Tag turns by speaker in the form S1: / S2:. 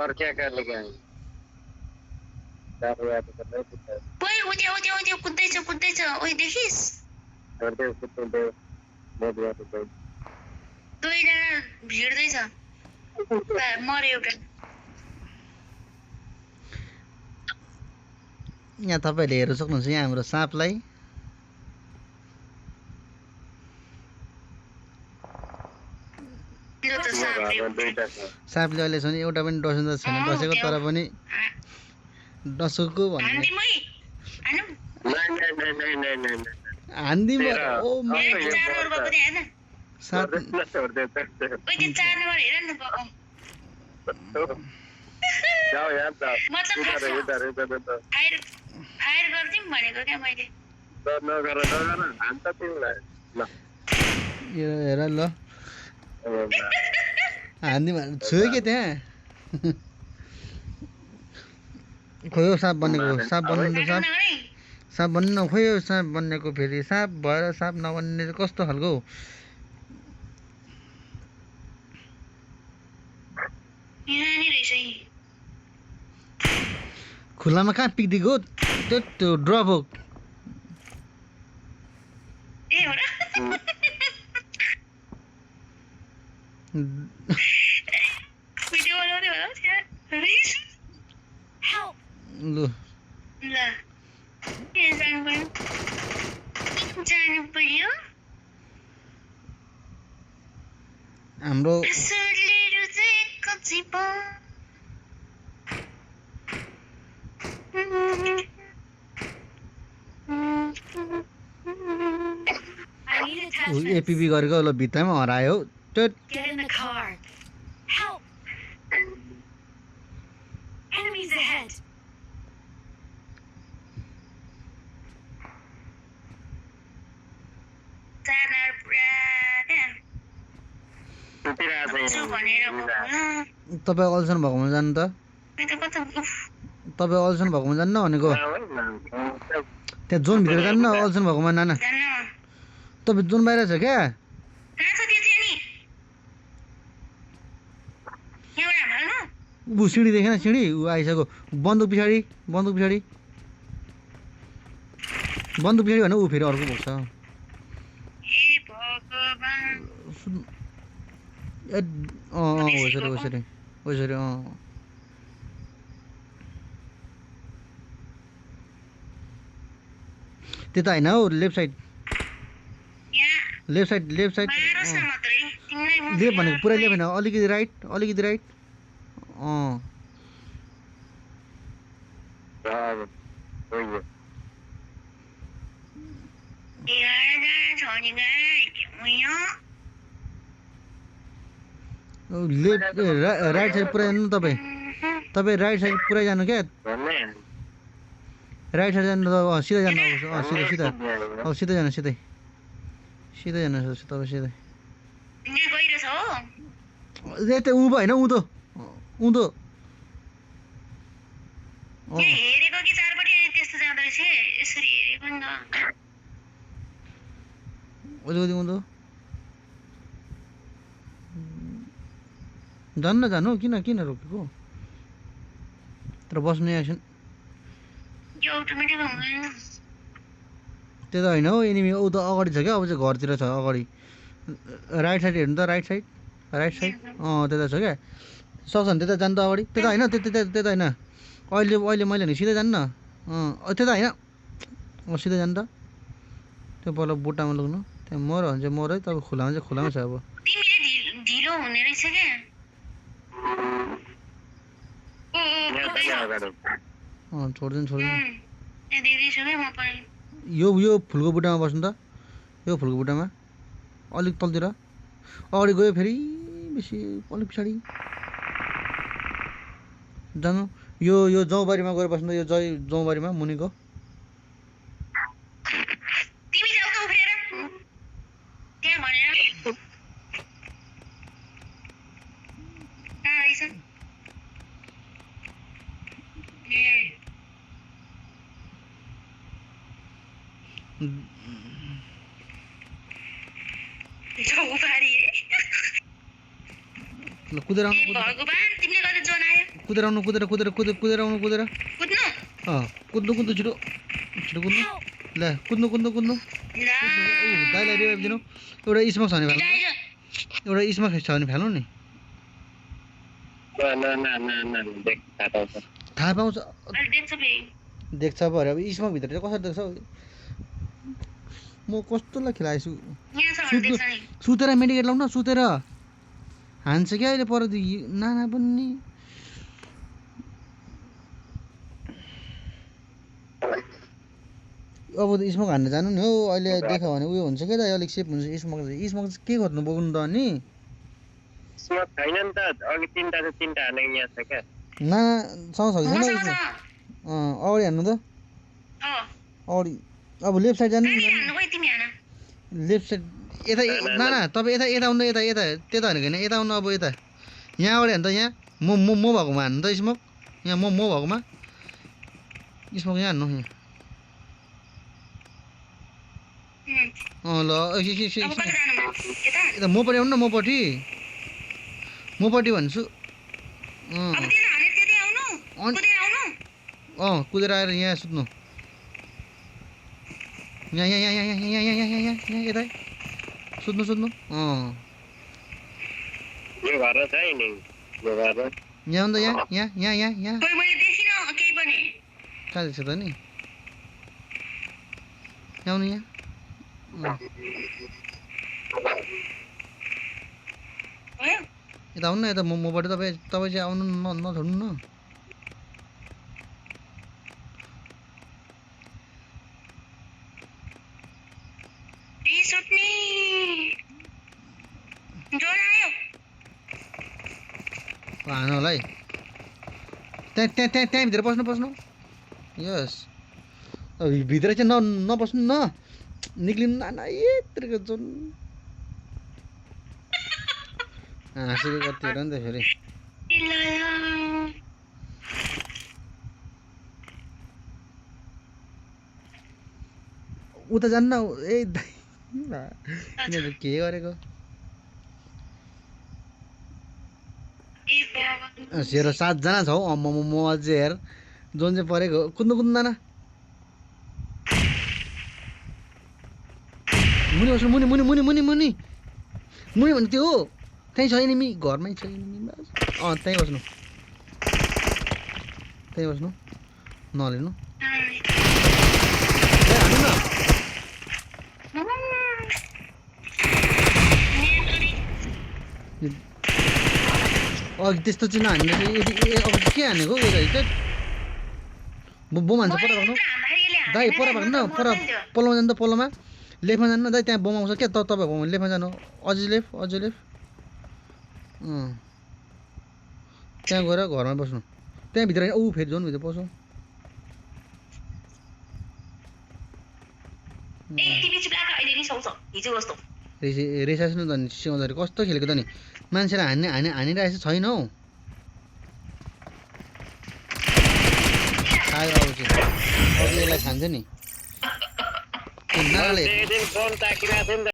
S1: और क्या कर लेके आए दारू याद कर ले कुछ
S2: ओए उद्या कुद्दैछ ओए देखिस
S1: गर्दै कुछ दे बहुत याद कर
S2: दुईजना भिड्दैछ मर्यो एउटा
S3: यहाँ तपाईहरुले हेर्न सक्नुहुन्छ यहाँ हाम्रो साँपलाई
S2: यो त साँपले
S3: साँपले अहिलेसम्म एउटा पनि डसेको छैन डसेको तर पनि डसेको भन्ने
S2: हान्दिमै हैन
S1: नहीं
S3: हान्दिम ओ
S2: मेरो 4 नम्बर भएको थियो हैन
S3: साँप
S2: ओए त्यो 4 नम्बर हेर न
S1: जाओ यार जाओ
S2: मतलब
S1: इधर
S2: फायर गर्दिम भनेको क्या मैले
S1: नगर हान्त तिमीलाई ल
S3: यो हेर ल हान्दिम छु के त्यहाँ खोयो साँप बन्नेको साँप बन्नु खोयो साँप बन्नेको फेरि साँप भएर साँप नबन्ने चाहिँ कस्तो खालको खुलामा कहाँ पिक्दिको त्यो ड्रप हो
S2: ए हो र भिडियो बनाउने होला त्यहाँ रिस
S3: लु
S2: ल के जानु पर्यो
S3: हाम्रो
S2: यसले रुजेको जीवन
S3: एपीबी गरेको ल भित्तामा हरायो
S4: Get in the car. Help! Enemies ahead.
S2: जानार पुरा क्या छु भनेर
S3: तपाईँ अल्सन भएकोमा जानु त तपाईँ अल्सन भएकोमा जान्न भनेको त्यहाँ जोन भित्र जान्न अल्सन भएकोमा नाना तपाईँ जोन बाहिर छ क्या ऊ सिँढी देखेन सिँढी ऊ आइसक्यो बन्दुक पछाडि भने ऊ फेरि अर्को बोक्छ ओसरी त्यता होइन हौ left side left side left भनेको पुरै लेफ्ट होइन अलिकति राइट लेफ्ट राइट साइड पुरै जानु तपाईँ राइट साइड पुरै जानु क्या राइट साइड जानु सिधै जानु सिधै जानु तपाईँ सिधै त्यो उँभो होइन उँधो
S2: हेरेको कि चारपट्टि त्यस्तो जाँदो रहेछ यसरी हेरेको नि त
S3: अलिकति उँधो जानु किन रोकेको तर बस्ने एक्सन
S2: यो अटोमेटिक हुँदैन
S3: त्यो त होइन हौ एनिमी ऊ त अगाडि छ क्या अब चाहिँ घरतिर छ अगाडि राइट साइड हेर्नु त राइट साइड त्यता छ क्या सक्छ भने त्यता जानु त अगाडि त्यता होइन त्यता होइन अहिले मैले नि सिधै जानु न त्यता होइन सिधै जानु त त्यो बल्ल बुट्टामा लग्नु त्यहाँ मर भने चाहिँ मर है तपाईँ खुलामा चाहिँ खुलामा छ अब
S2: तिमीले ढिलो हुने रहेछ क्या
S3: छोड्दैन
S2: देख्दैछु क्या म पनि
S3: यो फुलको बुट्टामा बस्नु त यो फुलको बुट्टामा अलिक तलतिर अगाडि गयो फेरि बेसी अलिक पछाडि जानु यो जौबारीमा गएर बस्नु यो जौबारीमा मुनिको
S2: तिमी जाऊ त उफ्रेर त्यहाँ भनेर कहाँ रहेछ
S3: कुदेर
S2: भगवान तिमीले गर्दा जोन आयो
S3: कुदेर आउनु कुदेर कुदेर कुदेर कुदेर आउनु कुदेर
S2: कुद्नु
S3: कुद्नु कुद्नु छिटो छिटो कुद्नु ल कुद्नु कुद्नु कुद्नु
S2: ल
S3: दाइलाई रिभाइभ दिनु एउटा स्मोक छ भने फाल्नु एउटा स्मोक छ भने फाल्नु नि
S1: देख
S3: थाहा पाउँछ
S2: अहिले देख्छ बे
S3: देख्छ पऱ्यो अब स्मोक भित्र चाहिँ कसरी देख्छ म कस्तोलाई खेलाएछु
S2: यहाँ छ भने देख्छ नि
S3: सुतेर मेडिकेट लाउन सुतेर हान्छ क्या अहिले पर नाना पनि अब त स्मोक हान्न जानु नि हौ अहिले देख्यो भने उयो हुन्छ क्या त अलिक सेफ हुन्छ स्मोक स्मोक के गर्नु बोक्नु त अनि
S1: स्मोक छैन नि त अघि तीनटा हाने यहाँ छ क्या
S3: नाना सँगै छ कि छैन
S2: मसँग छ
S3: अगाडि हान्नु त अगाडि अब लेफ्ट साइड जानु
S2: कहिले हान्नु खोइ तिमी हान
S3: लेफ्ट साइड यता नाना तपाईँ यता यता आउनु यता यता त्यता भनेको होइन यता आउनु अब यता यहाँ अगाडि हान्नु त यहाँ म भएकोमा हान्नु त स्मोक यहाँ म भएकोमा स्मोक यहाँ हान्नु यहाँ ल
S2: अब कता जानु म यता
S3: यता मपट्टि आउनु न मपट्टि भन्छु
S2: अब त्यही हाने त्यतै आउनु कुदेर आउनु
S3: कुदेर आएर यहाँ सुत्नु यहाँ यहाँ यहाँ यहाँ यहाँ यहाँ यहाँ यहाँ यहाँ यता सुत्नु सुत्नु
S1: यो घर छ नि यो घर
S3: यहाँ आउनु त यहाँ यहाँ यहाँ यहाँ यहाँ
S2: खोइ मैले देखिनँ केही पनि
S3: कहाँ देख्छ त नि यहाँ आउनु यहाँ
S2: भयो
S3: यता आउनु न यता मबाट तपाईँ चाहिँ आउनु नछोड्नु न
S2: रिस उठ्ने जोड आयो
S3: हानु होला है त्यहाँ भित्र पस्नु यस भित्र चाहिँ नपस्नु न निक्लिनु नाना यत्रो जुन हाँसेको कति हो नि त फेरि उता जान्न ए यिनीहरू के गरेको हेर 7 जना छ हौ म अझै हेर जोन चाहिँ परेको कुद्नु नाना मुनि बस्नु मुनि भने त्यो हो त्यहीँ छ नि घरमै छ त्यहीँ बस्नु नलिनु हाल्नु न अघि त्यस्तो चाहिँ नहान्ने अब के हानेको यो बोम हान्छ पर राख्नु दाइ पर राख्नु न पर पल्लोमा जानु त पल्लोमा लेफ्टमा जानु न दाइ त्यहाँ बोम आउँछ क्या तपाईँको लेफ्टमा जानु अझै लेफ्ट त्यहाँ गएर घरमा बस्नु त्यहाँ भित्र फेरि जोनभित्र पसौँ रेसास्नु त नि सिउँदाखेरि कस्तो खेलेको त नि मान्छेलाई हानिरहेको छैन हौ खायो अब चाहिँ अघि यसलाई खान्छ नि नानाले
S1: फोन ताकिरहेको थियो नि त